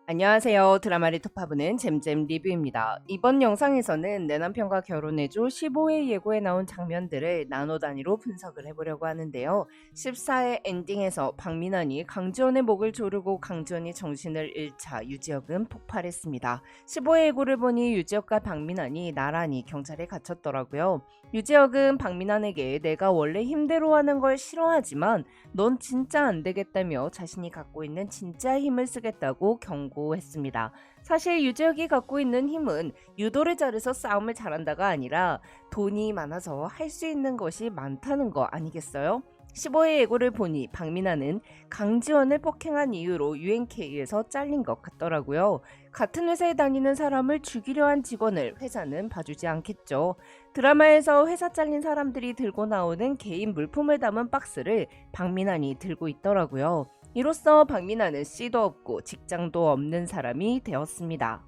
안녕하세요. 드라마를 톱하브는 잼잼 리뷰입니다. 이번 영상에서는 내 남편과 결혼해줘 15회 예고에 나온 장면들을 나노 단위로 분석을 해보려고 하는데요. 14회 엔딩에서 박민환이 강지원의 목을 조르고 강지원이 정신을 잃자 유지혁은 폭발했습니다. 15회 예고를 보니 유지혁과 박민환이 나란히 경찰에 갇혔더라고요. 유지혁은 박민환에게 내가 원래 힘대로 하는 걸 싫어하지만 넌 진짜 안 되겠다며 자신이 갖고 있는 진짜 힘을 쓰겠다고 경고했습니다. 사실 유재혁이 갖고 있는 힘은 유도를 잘해서 싸움을 잘한다가 아니라 돈이 많아서 할 수 있는 것이 많다는 거 아니겠어요? 15회 예고를 보니 박민아는 강지원을 폭행한 이유로 UNK에서 잘린 것 같더라고요. 같은 회사에 다니는 사람을 죽이려 한 직원을 회사는 봐주지 않겠죠. 드라마에서 회사 잘린 사람들이 들고 나오는 개인 물품을 담은 박스를 박민환이 들고 있더라고요. 이로써 박민환은 씨도 없고 직장도 없는 사람이 되었습니다.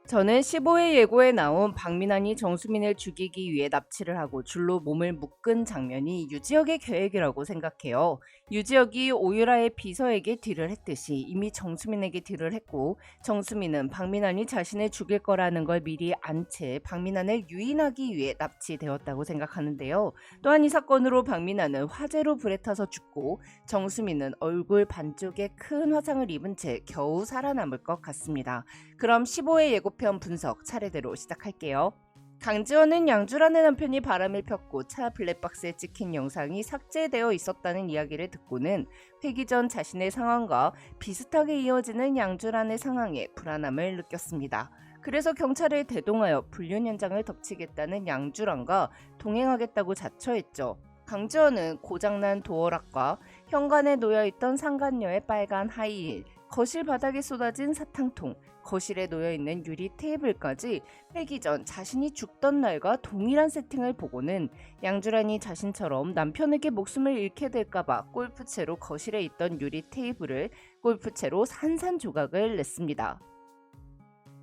저는 15회 예고에 나온 박민환이 정수민을 죽이기 위해 납치를 하고 줄로 몸을 묶은 장면이 유지혁의 계획이라고 생각해요. 유지혁이 오유라의 비서에게 딜을 했듯이 이미 정수민에게 딜을 했고 정수민은 박민환이 자신을 죽일 거라는 걸 미리 안 채 박민환을 유인하기 위해 납치되었다고 생각하는데요. 또한 이 사건으로 박민환은 화재로 불에 타서 죽고 정수민은 얼굴 반쪽에 큰 화상을 입은 채 겨우 살아남을 것 같습니다. 그럼 15회 예고편 분석 차례대로 시작할게요. 강지원은 양주란의 남편이 바람을 폈고 차 블랙박스에 찍힌 영상이 삭제되어 있었다는 이야기를 듣고는 회기 전 자신의 상황과 비슷하게 이어지는 양주란의 상황에 불안함을 느꼈습니다. 그래서 경찰을 대동하여 불륜 현장을 덮치겠다는 양주란과 동행하겠다고 자처했죠. 강지원은 고장난 도어락과 현관에 놓여있던 상간녀의 빨간 하이힐, 거실 바닥에 쏟아진 사탕통, 거실에 놓여있는 유리 테이블까지 빼기 전 자신이 죽던 날과 동일한 세팅을 보고는 양주란이 자신처럼 남편에게 목숨을 잃게 될까봐 골프채로 거실에 있던 유리 테이블을 골프채로 산산조각을 냈습니다.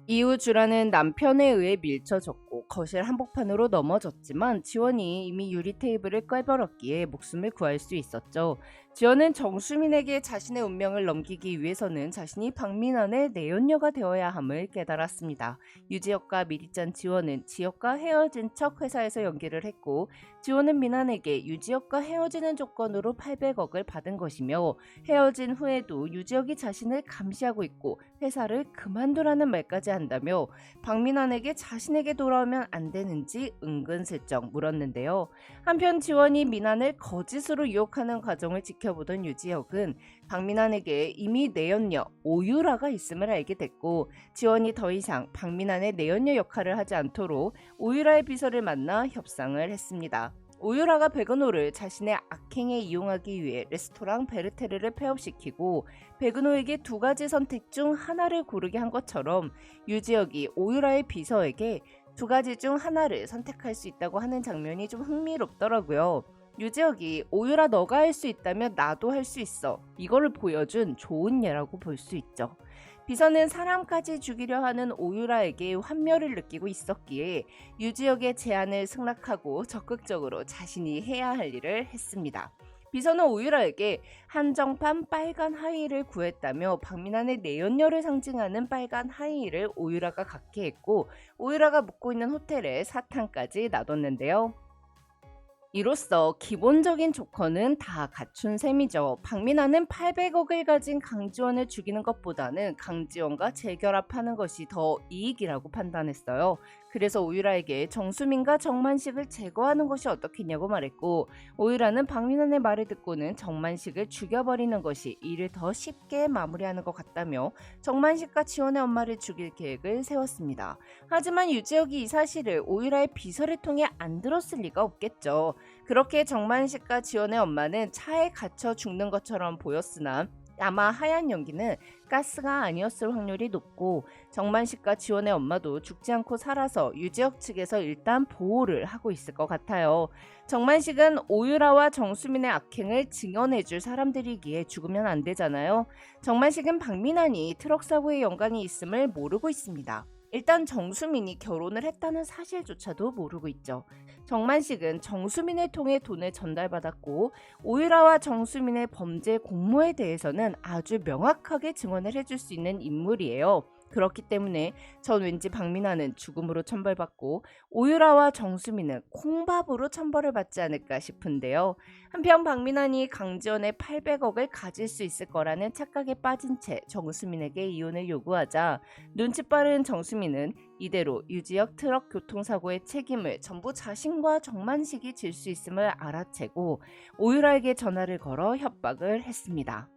이후 주란은 남편에 의해 밀쳐졌고 거실 한복판으로 넘어졌지만 지원이 이미 유리 테이블을 꿰버렸기에 목숨을 구할 수 있었죠. 지원은 정수민에게 자신의 운명을 넘기기 위해서는 자신이 박민환의 내연녀가 되어야 함을 깨달았습니다. 유지혁과 미리 짠 지원은 지혁과 헤어진 척 회사에서 연기를 했고 지원은 민환에게 유지혁과 헤어지는 조건으로 800억을 받은 것이며 헤어진 후에도 유지혁이 자신을 감시하고 있고 회사를 그만두라는 말까지 한다며 박민환에게 자신에게 돌아오면 안 되는지 은근슬쩍 물었는데요. 한편 지원이 민환을 거짓으로 유혹하는 과정을 지켜보던 유지혁은 박민환에게 이미 내연녀 오유라가 있음을 알게 됐고 지원이 더 이상 박민환의 내연녀 역할을 하지 않도록 오유라의 비서를 만나 협상을 했습니다. 오유라가 백은호를 자신의 악행에 이용하기 위해 레스토랑 베르테르를 폐업시키고 백은호에게 두 가지 선택 중 하나를 고르게 한 것처럼 유지혁이 오유라의 비서에게 두 가지 중 하나를 선택할 수 있다고 하는 장면이 좀 흥미롭더라고요. 유지혁이 오유라 너가 할 수 있다면 나도 할 수 있어. 이거를 보여준 좋은 예라고 볼 수 있죠. 비서는 사람까지 죽이려 하는 오유라에게 환멸을 느끼고 있었기에 유지혁의 제안을 승낙하고 적극적으로 자신이 해야 할 일을 했습니다. 비서는 오유라에게 한정판 빨간 하이힐을 구했다며 박민환의 내연녀를 상징하는 빨간 하이힐을 오유라가 갖게 했고 오유라가 묵고 있는 호텔에 사탕까지 놔뒀는데요. 이로써 기본적인 조건은 다 갖춘 셈이죠. 박민환은 800억을 가진 강지원을 죽이는 것보다는 강지원과 재결합하는 것이 더 이익이라고 판단했어요. 그래서 오유라에게 정수민과 정만식을 제거하는 것이 어떻겠냐고 말했고 오유라는 박민환의 말을 듣고는 정만식을 죽여버리는 것이 일을 더 쉽게 마무리하는 것 같다며 정만식과 지원의 엄마를 죽일 계획을 세웠습니다. 하지만 유재혁이 이 사실을 오유라의 비서를 통해 안 들었을 리가 없겠죠. 그렇게 정만식과 지원의 엄마는 차에 갇혀 죽는 것처럼 보였으나 아마 하얀 연기는 가스가 아니었을 확률이 높고 정만식과 지원의 엄마도 죽지 않고 살아서 유지혁 측에서 일단 보호를 하고 있을 것 같아요. 정만식은 오유라와 정수민의 악행을 증언해줄 사람들이기에 죽으면 안 되잖아요. 정만식은 박민환이 트럭 사고에 연관이 있음을 모르고 있습니다. 일단 정수민이 결혼을 했다는 사실조차도 모르고 있죠. 정만식은 정수민을 통해 돈을 전달받았고 오유라와 정수민의 범죄 공모에 대해서는 아주 명확하게 증언을 해줄 수 있는 인물이에요. 그렇기 때문에 전 왠지 박민아는 죽음으로 처벌받고 오유라와 정수민은 콩밥으로 처벌을 받지 않을까 싶은데요. 한편 박민환이 강지원의 800억을 가질 수 있을 거라는 착각에 빠진 채 정수민에게 이혼을 요구하자 눈치 빠른 정수민은 이대로 유지혁 트럭 교통사고의 책임을 전부 자신과 정만식이 질 수 있음을 알아채고 오유라에게 전화를 걸어 협박을 했습니다.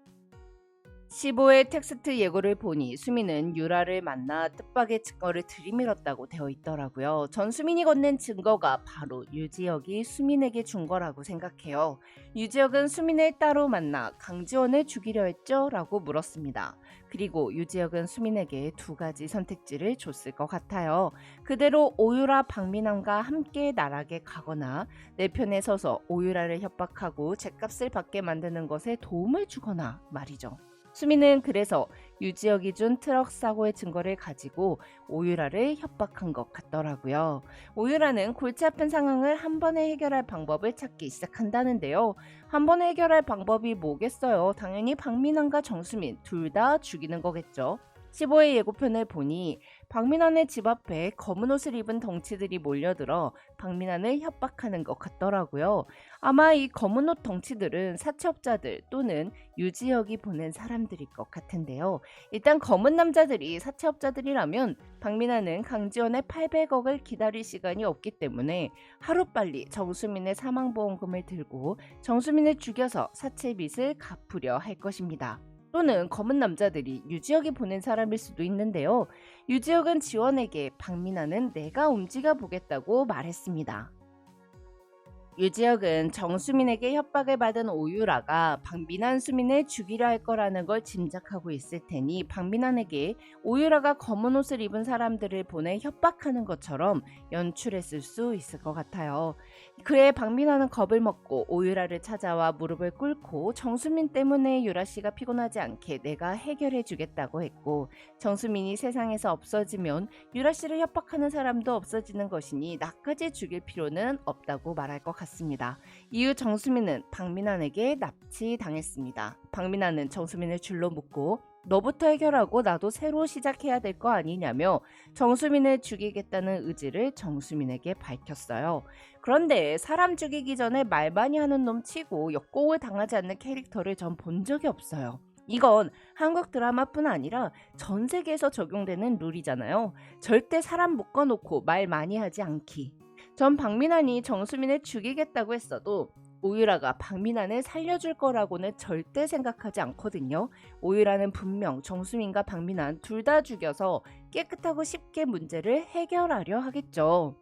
15회 텍스트 예고를 보니 수민은 유라를 만나 뜻밖의 증거를 들이밀었다고 되어 있더라고요. 전 수민이 건넨 증거가 바로 유지혁이 수민에게 준 거라고 생각해요. 유지혁은 수민을 따로 만나 강지원을 죽이려 했죠? 라고 물었습니다. 그리고 유지혁은 수민에게 두 가지 선택지를 줬을 것 같아요. 그대로 오유라 박민환과 함께 나락에 가거나 내 편에 서서 오유라를 협박하고 죗값을 받게 만드는 것에 도움을 주거나 말이죠. 수민은 그래서 유지혁이 준 트럭 사고의 증거를 가지고 오유라를 협박한 것 같더라고요. 오유라는 골치 아픈 상황을 한 번에 해결할 방법을 찾기 시작한다는데요. 한 번에 해결할 방법이 뭐겠어요? 당연히 박민환과 정수민 둘 다 죽이는 거겠죠. 15회 예고편을 보니 박민환의 집 앞에 검은 옷을 입은 덩치들이 몰려들어 박민환을 협박하는 것 같더라고요. 아마 이 검은 옷 덩치들은 사채업자들 또는 유지혁이 보낸 사람들일 것 같은데요. 일단 검은 남자들이 사채업자들이라면 박민환은 강지원의 800억을 기다릴 시간이 없기 때문에 하루빨리 정수민의 사망보험금을 들고 정수민을 죽여서 사채 빚을 갚으려 할 것입니다. 또는 검은 남자들이 유지혁이 보낸 사람일 수도 있는데요. 유지혁은 지원에게 박민환은 내가 움직여 보겠다고 말했습니다. 유지혁은 정수민에게 협박을 받은 오유라가 박민환 수민을 죽이려 할 거라는 걸 짐작하고 있을 테니 박민환에게 오유라가 검은 옷을 입은 사람들을 보내 협박하는 것처럼 연출했을 수 있을 것 같아요. 그에 박민환은 겁을 먹고 오유라를 찾아와 무릎을 꿇고 정수민 때문에 유라씨가 피곤하지 않게 내가 해결해 주겠다고 했고 정수민이 세상에서 없어지면 유라씨를 협박하는 사람도 없어지는 것이니 나까지 죽일 필요는 없다고 말할 것 같습니다. 이후 정수민은 박민환에게 납치당했습니다. 박민환은 정수민을 줄로 묶고 너부터 해결하고 나도 새로 시작해야 될 거 아니냐며 정수민을 죽이겠다는 의지를 정수민에게 밝혔어요. 그런데 사람 죽이기 전에 말 많이 하는 놈 치고 역공을 당하지 않는 캐릭터를 전 본 적이 없어요. 이건 한국 드라마뿐 아니라 전 세계에서 적용되는 룰이잖아요. 절대 사람 묶어놓고 말 많이 하지 않기. 전 박민환이 정수민을 죽이겠다고 했어도 오유라가 박민환을 살려줄 거라고는 절대 생각하지 않거든요. 오유라는 분명 정수민과 박민환 둘 다 죽여서 깨끗하고 쉽게 문제를 해결하려 하겠죠.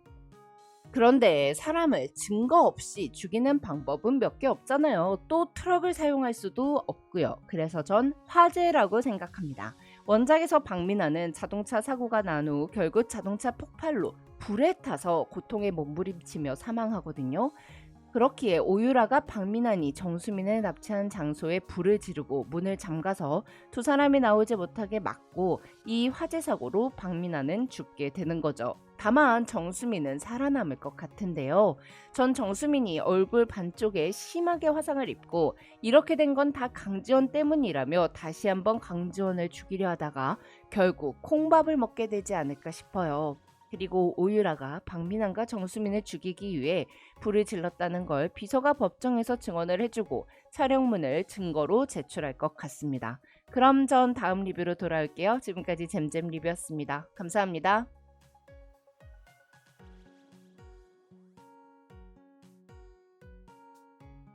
그런데 사람을 증거 없이 죽이는 방법은 몇 개 없잖아요. 또 트럭을 사용할 수도 없고요. 그래서 전 화재라고 생각합니다. 원작에서 박민환은 자동차 사고가 난 후 결국 자동차 폭발로 불에 타서 고통에 몸부림치며 사망하거든요. 그렇기에 오유라가 박민환이 정수민을 납치한 장소에 불을 지르고 문을 잠가서 두 사람이 나오지 못하게 막고 이 화재 사고로 박민환은 죽게 되는 거죠. 다만 정수민은 살아남을 것 같은데요. 전 정수민이 얼굴 반쪽에 심하게 화상을 입고 이렇게 된 건 다 강지원 때문이라며 다시 한번 강지원을 죽이려 하다가 결국 콩밥을 먹게 되지 않을까 싶어요. 그리고 오유라가 박민환과 정수민을 죽이기 위해 불을 질렀다는 걸 비서가 법정에서 증언을 해주고 촬영문을 증거로 제출할 것 같습니다. 그럼 전 다음 리뷰로 돌아올게요. 지금까지 잼잼 리뷰였습니다. 감사합니다.